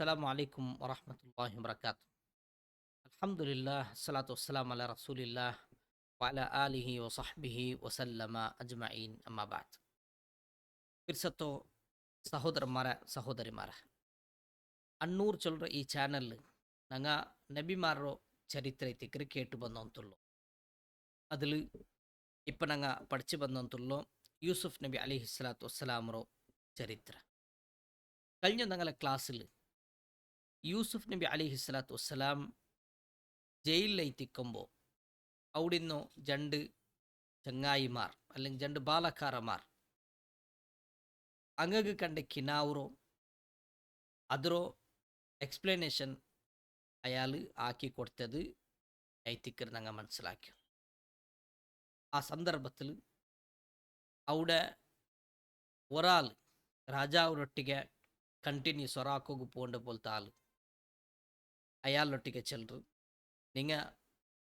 السلام عليكم ورحمة الله وبركاته. الحمد لله الصلاة والسلام على رسول الله وعلى آله وصحبه وسلم أجمعين أما بعد. பிர்சத்தோ சகோதரமார சகோதரிமார ಅಣ್ಣೂರು ಚೊಲ್ರ ಈ ಚಾನಲ್ ನಂಗ ನಬಿಮಾರೋ ಚರಿತ್ರೆ ತಿಕ್ಕರು ಕೇಟು ಬಂದಂತುಳ್ಳೋ അതിൽ ഇപ്പം ഞങ്ങ പഠിച്ചു ಬಂದಂತುള്ളೋ യൂസുഫ് നബി അലൈഹി സ്വലാത്തു വസ്സലാമറോ ചരിത്ര കഴിഞ്ഞ ഞങ്ങളെ ക്ലാസ്സിൽ യൂസുഫ് നബി അലൈഹി സ്വലാത്തു വസ്സലാം ജയിലിലെത്തിക്കുമ്പോൾ അവിടുന്ന് രണ്ട് ചങ്ങായിമാർ അല്ലെങ്കിൽ രണ്ട് ബാലക്കാരന്മാർ അങ്ങക്ക് കണ്ട കിനാവുറോ അതിരോ എക്സ്പ്ലനേഷൻ അയാൾ ആക്കി കൊടുത്തത് ഐത്തിക്കർ ഞങ്ങൾ മനസ്സിലാക്കി. ആ സന്ദർഭത്തിൽ അവിടെ ഒരാൾ രാജാവിനൊട്ടിಗೆ ಕಂಟಿನ್ಯೂಸ್ ಹೊರಾಕೋಗಿ പോകേണ്ട പോലത്തെ ആൾ അയാളൊട്ടിಗೆ ചെല്ലു നിങ്ങൾ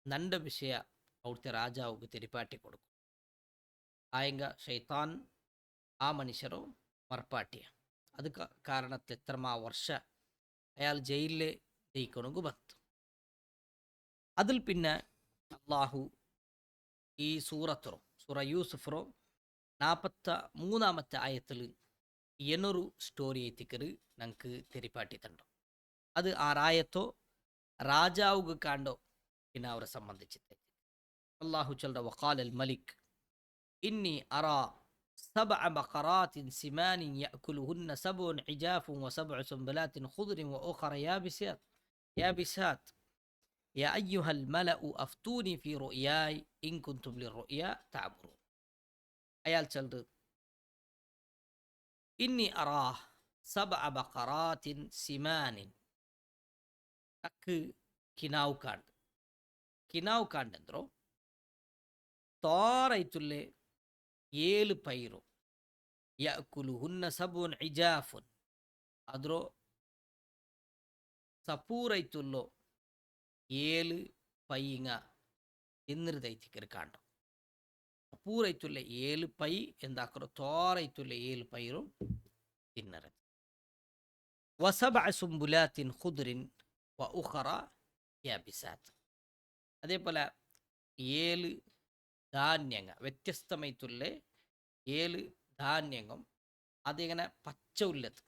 നണ്ട വിഷയ അവിടുത്തെ രാജാവുക്ക് തിരിപ്പാട്ടി കൊടുക്കും. ആയെങ്ക ഷൈത്താൻ ആ മനുഷ്യരോ മറപ്പാട്ടിയ അത് കാരണത്തിൽ എത്രമാ വർഷ അയാൾ ജയിലിലെ ജയിക്കണമെങ്കിൽ ബത്ത്. അതിൽ പിന്നെ അള്ളാഹു ഈ സൂറ യൂസുഫറോ 43 ആയത്തിൽ ಏನೊರು ಸ್ಟೋರಿ ಐತಿಕರು ನಂಗೆ ತೆರಿಪಾಟಿ ತಂಡು. ಅದು ಆ ರಾಯತ್ತೋ ರಾಜಾವುಗ ಕಾಂಡೋ ಇನ್ನು ಅವರ ಸಂಬಂಧಿಸಿದ್ದೈತಿ. ಅಲ್ಲಾಹು ಚಲ್ರ ವಕಾಲ್ ಮಲಿಕ್ ಇನ್ನಿ ಅರಾ سبع بقرات سمان يأكلهن سبع عجاف وسبع سنبلات خضر وأخر يابسات يا أيها الملأ أفتوني في رؤياي إن كنتم للرؤيا تعبرون. أيال چلر إني أراه 7 بقرات سمان أك ಕಿನಾವು ಕಾಂಡಂದ್ರು ತೋರೈತುಲ್ಲೆ 7 ಪೈರು ಯಅಕುಲುಹುನ್ನ ಸಬುನ್ ಇಜಾಫುನ್ ಅದ್ರೋ ಸಪೂರೈತುಲ್ಲೋ 7 ಪೈಂಗ ತಿನ್ನರ್ದೈತಿಕರ್ ಕಾಂಡ ಪೂರೈತುಲ್ಲೆ 7 ಪೈ ಎಂದಾಕರು ತೋರೈತುಲ್ಲೆ 7 ಪೈರು ತಿನ್ನರದು. ವಸಬ ಸುಂಬುಲಾತಿನ್ ಖುದ್ರಿನ್ ವ ಉಖರ യാബിസാത്ത്. അതേപോലെ 7 ധാന്യങ്ങൾ വ്യത്യസ്തമായിട്ടുള്ള 7 ധാന്യങ്ങൾ അതിങ്ങനെ പച്ച ഉള്ളത്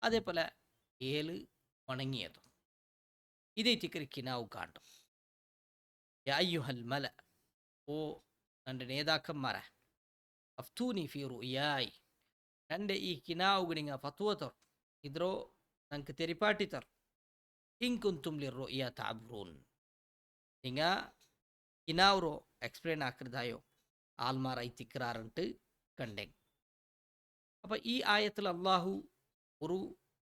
അതേപോലെ 7 ഉണങ്ങിയതും ഇതേറ്റിക്കറിക്ക് ನಾವು ಕಾಂಡು. യാ അയ്യുഹൽ മല ഓ എൻ്റെ നേതാക്കന്മാരെ അഫ്തൂനി ഫി റുയായി എൻ്റെ ഈ കിനാവുക നിങ്ങൾ ഫത്വ തർ ഇದ್ರೋ ನಂಗೆ ತೆರಿಪಾಟಿ ತರ್ ಇನ್ ಕುಂತುಂ ಲಿರ್ರುಯ್ಯ ತಾಬ್ರೂನ್ നിങ്ങൾ കിനാവുറോ എക്സ്പ്ലെയിൻ ആക്കരുതായോ ആൽമാർ ഐത്തിക്കറാറുണ്ട് കണ്ടേ. അപ്പം ഈ ആയത്തിൽ അള്ളാഹു ഒരു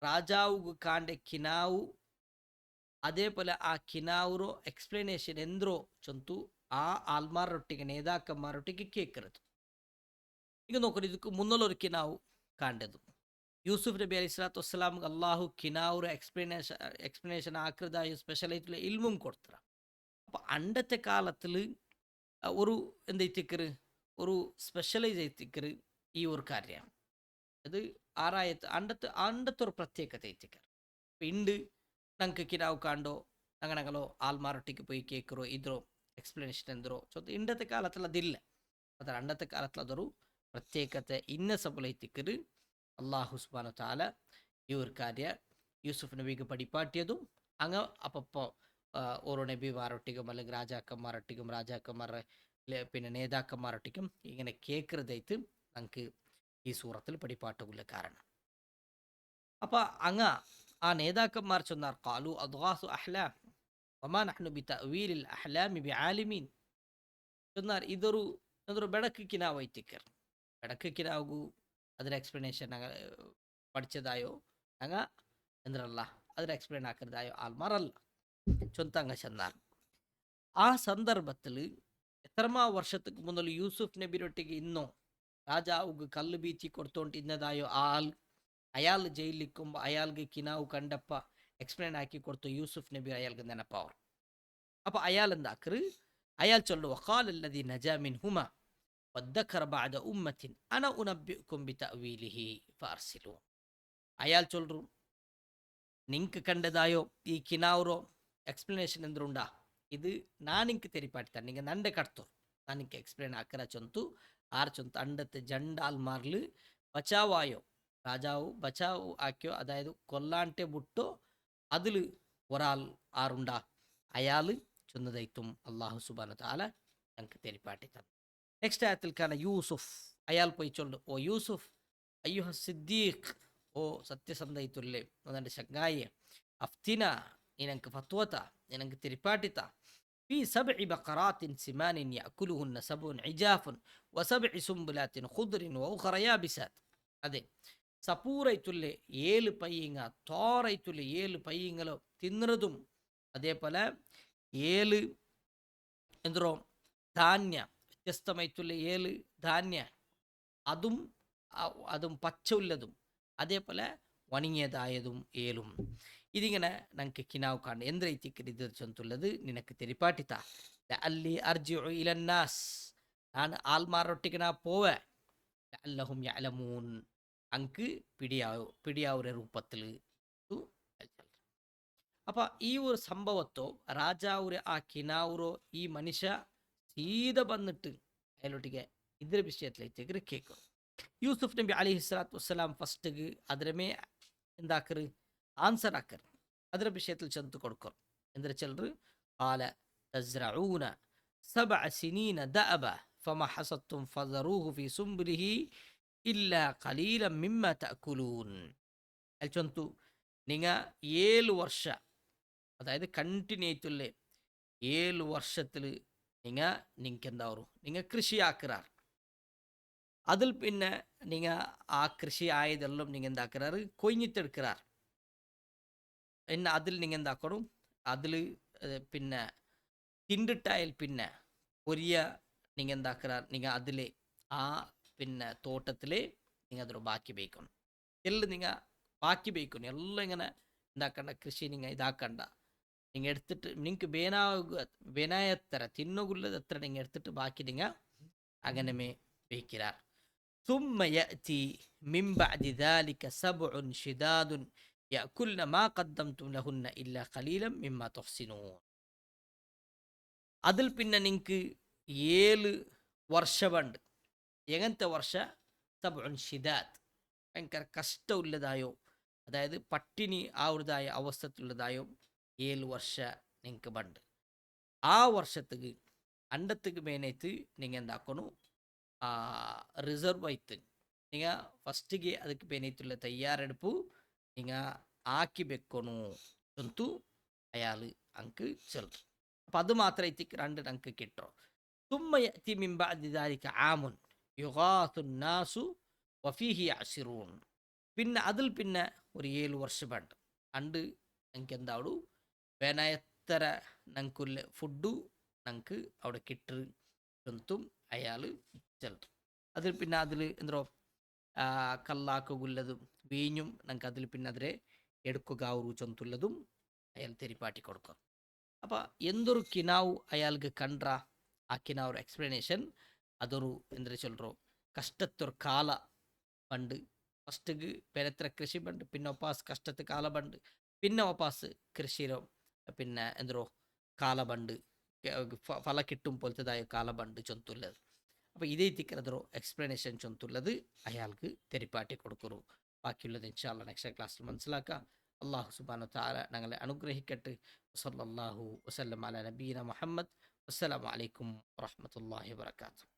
രാജാവുക്ക് കാണ്ട കിനാവു അതേപോലെ ആ കിനാവുറോ എക്സ്പ്ലനേഷൻ ಎಂದ್ರೋ ಚೊಂತು ಆ ಆಲ್ಮಾರೊಟ್ಟಿಗೆ നേതാക്കന്മാരൊಟ್ಟಿಗೆ കേൾക്കരുത്. ಈಗ നോക്കൂ, ಇದಕ್ಕೆ മുന്നുള്ളൊരു കിനാവു കാണ്ടത് യൂസുഫ് നബി അലൈഹി സ്വലാത്തു വസ്സലാം അള്ളാഹു കിനാവുറ എക്സ്പ്ലനേഷൻ ആക്കരുതായോ സ്പെഷ്യലായിട്ടുള്ള ഇൽമും കൊടുത്തറ. അപ്പം അണ്ടത്തെ കാലത്തിൽ ഒരു എന്തെത്തിക്കറ് ഒരു സ്പെഷ്യലൈസ് എത്തിക്കറ് ഈ ഒരു കാര്യമാണ്. അത് ആറായത്ത് അണ്ടത്തെ ഒരു പ്രത്യേകത എത്തിക്കറ്. ഇണ്ട് ഞങ്ങൾക്ക് കിനാവ് കാണ്ടോ ഞങ്ങളോ ആൽമാരൊട്ടിക്ക് പോയി കേൾക്കറോ ഇದ್ರೋ എക്സ്പ്ലനേഷൻ ಎಂದ್ರೋ ചൊത്ത് ഇണ്ടത്തെ കാലത്തിൽ അതില്ല. അത് അണ്ടത്തെ കാലത്തിൽ അതൊരു പ്രത്യേകತೆ ഇന്ന സബലൈത്തിക്കറ് അള്ളാഹു സുബ്ഹാനഹു വ തആല ഈ ഒരു കാര്യ യൂസുഫ് നബിക്ക് പഠിപ്പാട്ടിയതും അങ്ങ് അപ്പോൾ ഓരോ നബിമാരൊട്ടിക്കും അല്ലെങ്കിൽ രാജാക്കന്മാരുടെ പിന്നെ നേതാക്കന്മാരൊട്ടിക്കും ഇങ്ങനെ കേൾക്കരുതായിട്ട് നമുക്ക് ഈ സൂറത്തിൽ പഠിപ്പാട്ടുള്ള കാരണം. അപ്പം അങ്ങ് ആ നേതാക്കന്മാർ ചൊന്നാർ ഖാലു അദ്ഗാസു അഹ്ലാം വമാ നഹ്നു ബിതഅവീലിൽ അഹ്ലാമി ബിആലിമീൻ ചൊന്നാർ ഇതൊരു ಬೆಡಕು ಕಿನಾವು ಐತಿಕ್ಕರ್. ಬೆಡಕು ಕಿನಾവുಗೂ ಅದರ ಎಕ್ಸ್ಪ್ಲನೇಷನ್ പഠിച്ചതായോ ഞങ്ങൾ എന്തല്ല അതിന് എക്സ്പ്ലെയിൻ ആക്കരുതായോ ആൽമാറല്ല ചൊന്തങ്ങ ചെന്നാർ. ആ സന്ദർഭത്തിൽ എത്രമാ വർഷத்துக்கு മുതൽ യൂസുഫ് നബിരൊട്ടിಗೆ ಇನ್ನೋ രാജാവുക്ക് കല്ല് ബീച്ചി കൊടുത്തോണ്ട് ഇന്നതായോ അയാൾ ജയിലിരിക്കുമ്പോൾ അയാൾക്ക് കിനാവ് കണ്ടപ്പ എക്സ്പ്ലെയിൻ ആക്കി കൊടുത്തു യൂസുഫ് നബി അയാൾക്ക് നെനപ്പാവർ. അപ്പം അയാൾ എന്താക്കറ് അയാൾ ചൊല്ലു വഖാല അല്ലദീ നജാ മിൻഹുമാ വദ്ദക്കറ ബഅദ ഉമ്മത്തിൻ അന ഉനബ്ബിഉകും ബിതഅവീലിഹി ഫഅർസിലൂൻ. അയാൾ ചൊല്ലു നിങ്ങൾക്ക് കണ്ടതായോ ഈ കിനാവറോ ಎಕ್ಸ್ಪ್ಲನೇಷನ್ ಎಂದ್ರುಂಡ ಇದು ನಾನಿಂಕ್ ತೆರಿಪಾಡ್ತಾನೆ ನಿಂಗೆ ನಂಡೆ ಕಟ್ತೋರು ನಾನಿಂಕ್ ಎಕ್ಸ್ಪ್ಲೇನ್ ಹಾಕರ ಚೊಂತು ಆರ್ ಚೊಂತು ಅಂಡത്തെ ജണ്ടാൽ മാറില് ബച്ചാവായോ രാജാവ് ബച്ചാവ് ആക്കിയോ അതായത് കൊല്ലാണ്ടെ ബുട്ടോ അതിൽ ഒരാൾ ആറുണ്ട അയാൾ ചൊന്നതൈത്തും അള്ളാഹു സുബ്ഹാനഹു തആല ഞങ്ങൾക്ക് തെരിപ്പാട്ടി തന്നു നെക്സ്റ്റ് ആയത്തിൽ കാണാൻ യൂസുഫ് അയാൾ പോയി ചൊല്ലു ഓ യൂസുഫ് അയ്യുഹ സിദ്ദീഖ് ഓ സത്യസന്ധയിത്തുല്ലേ ഒന്നെ ചങ്ങായെ അഫ്തിന നിനക്ക് ഫത്വത നിനക്ക് തിരിപ്പാട്ടിത്ത في 7 بقرات سمان يأكلهن 7 عجاف و7 سنبلات خضر وأخرى يابسات അതെ സപൂറൈത്തുല്ലേ 7 പയ്യങ്ങ തോറൈത്തുല്ലേ 7 പയ്യങ്ങളോ തിന്നതും അതേപോലെ 7 എന്തോ ധാന്യ വ്യത്യസ്തമായിട്ടുള്ള 7 ധാന്യ അതും അതും പച്ച ഉള്ളതും അതേപോലെ ಒಣങ്ങിಯದಾಯതും 7 ഇതിങ്ങനെ ഞങ്ങൾക്ക് കിനാവ് കാണും എന്തൈത്തിക്ക് ഇത് ചൊന്തുള്ളത് നിനക്ക് തെരിപ്പാട്ടിത്ത അല്ലി അർജിഉ ഇലന്നാസ് ನಾನು ಆಲ್ಮಾರೊಟ್ಟಿಗೆ ನಾ പോവേ അല്ലഹും യഅലമൂൻ അങ്ക് പിടിയാവുര രൂപത്തിൽ അപ്പൊ ഈ ഒരു സംഭവത്തോ രാജാവുരെ ആ കിനാവുറോ ഈ മനുഷ്യ സീത വന്നിട്ട് അയാളൊട്ടിಗೆ ഇದ್ರ വിഷയത്തിലേക്ക് കേൾക്കും യൂസുഫ് നബി അലൈഹി സ്വലാത്തു വസ്സലാം ഫസ്റ്റ് അതിരമേ എന്താക്കറ് ആൻസർ ആക്കർ ಅದರ ವಿಷಯത്തിൽ ചെന്ന് കൊടുക്കും എന്തൊരു ചിലർ قال تزرعون 7 سنين دأبا فما حصدتم فذروه في سنبله إلا قليلا مما تأكلون ಅಲ್ಲಿ ಚೊಂತು ನಿಂಗ 7 ವರ್ಷ അതായത് കണ്ടിന്യൂ ആയിട്ടുള്ള 7 വർഷത്തിൽ നിങ്ങൾക്ക് എന്താ വരും നിങ്ങൾ കൃഷി ആക്കുറാർ അതിൽ പിന്നെ നിങ്ങൾ ആ കൃഷി ആയതെല്ലാം നിങ്ങൾ എന്താക്കുറാറ് കൊയ്ഞ്ഞിട്ടെടുക്കുറാർ പിന്നെ അതിൽ നിങ്ങൾ എന്താക്കണം അതിൽ പിന്നെ തിണ്ടിട്ടായാൽ പിന്നെ പൊരിയ നിങ്ങൾ എന്താക്കുറാർ നിങ്ങൾ അതിൽ ആ പിന്നെ തോട്ടത്തിൽ നിങ്ങൾ അതൊരു ബാക്കി ബേക്കണം എല്ലാം നിങ്ങൾ ബാക്കി ബേക്കണം എല്ലാം ഇങ്ങനെ എന്താക്കണ്ട കൃഷി നിങ്ങൾ ഇതാക്കണ്ട നിങ്ങൾ എടുത്തിട്ട് നിങ്ങൾക്ക് വേനായത്ര തിന്നുകുള്ളത് എത്ര നിങ്ങൾ എടുത്തിട്ട് ബാക്കി നിങ്ങൾ അങ്ങനെ ബേക്കിറാർ ثم يأتي من بعد ذلك 7 شداد يأكلن ما قدمتم لهن إلا قليلا مما تحسنون അതിൽ പിന്നെ നിങ്ങൾക്ക് 7 വർഷമുണ്ട് എങ്ങനത്തെ വർഷ 7 ഷിദാദ് ഭയങ്കര കഷ്ടമുള്ളതായോ അതായത് പട്ടിണി ആവുന്നതായ അവസ്ഥത്തുള്ളതായോ 7 വർഷ നിങ്ങൾക്ക് ബണ്ട് ആ വർഷത്തേക്ക് അണ്ടത്തേക്ക് മേനേത്ത് നിങ്ങൾ എന്താക്കണു റിസർവ് ആയിട്ട് നിങ്ങൾ ഫസ്റ്റിಗೆ ಅದಕ್ಕೆ ಬೇನೈತುള്ള തയ്യാറെടുപ്പ് നിങ്ങൾ ആക്കി വെക്കണു ചൊന്തു അയാൾ അങ്ക് ചെറുതു അപ്പം അത് മാത്രമായിട്ട് രണ്ട് ഞങ്ങൾക്ക് കിട്ടും ثم يأتي من بعد ذلك عام يغاث الناس وفيه يعصرون പിന്നെ അതിൽ പിന്നെ ഒരു 7 വർഷമുണ്ട് അണ്ട് ഞങ്ങൾക്ക് എന്താവു വേനയത്തര ഞങ്ങൾക്കുള്ള ഫുഡു ഞങ്ങൾക്ക് അവിടെ കിട്ടു ചൊന്തും അയാൾ ചെലുത്തും അതിൽ പിന്നെ അതിൽ എന്തോ കല്ലാക്കുള്ളതും വീഞ്ഞും ഞങ്ങൾക്ക് അതിൽ പിന്നെ അതിലെ എടുക്കുകയാവൂ ചൊന്തുള്ളതും അയാൾ തെരിപ്പാട്ടി കൊടുക്കും അപ്പം എന്തൊരു കിനാവ് അയാൾക്ക് കണ്ട ആ കിനാവ് എക്സ്പ്ലനേഷൻ അതൊരു എന്താ ചൊല്ലോ കഷ്ടത്തൊരു കാല പണ്ട് ഫസ്റ്റ് പെരത്ര കൃഷി ബണ്ട് പിന്നെ ഒപ്പാസ് കഷ്ടത്ത് കാല ബണ്ട് പിന്നെ ഒപ്പാസ് കൃഷിയിലോ പിന്നെ എന്തോ കാല ബണ്ട് ഫല കിട്ടും പോലത്തതായ കാല ബണ്ട് ചൊന്തുള്ളത് അപ്പോൾ ഇതേ തിക്കറതോ എക്സ്പ്ലനേഷൻ ചൊന്തുള്ളത് അയാൾക്ക് തെരിപ്പാട്ടി കൊടുക്കുള്ളൂ ബാക്കിയുള്ളത് ഇൻഷാ അല്ലാഹ് നെക്സ്റ്റ് ക്ലാസ്സിൽ മനസ്സിലാക്കാം അല്ലാഹു സുബ്ഹാനഹു തആല ഞങ്ങളെ അനുഗ്രഹിക്കട്ടെ സല്ലല്ലാഹു വസല്ലം അലാ നബീന മുഹമ്മദ് അസ്സലാമു അലൈക്കും വറഹ്മത്തുള്ളാഹി വബറകാതുഹു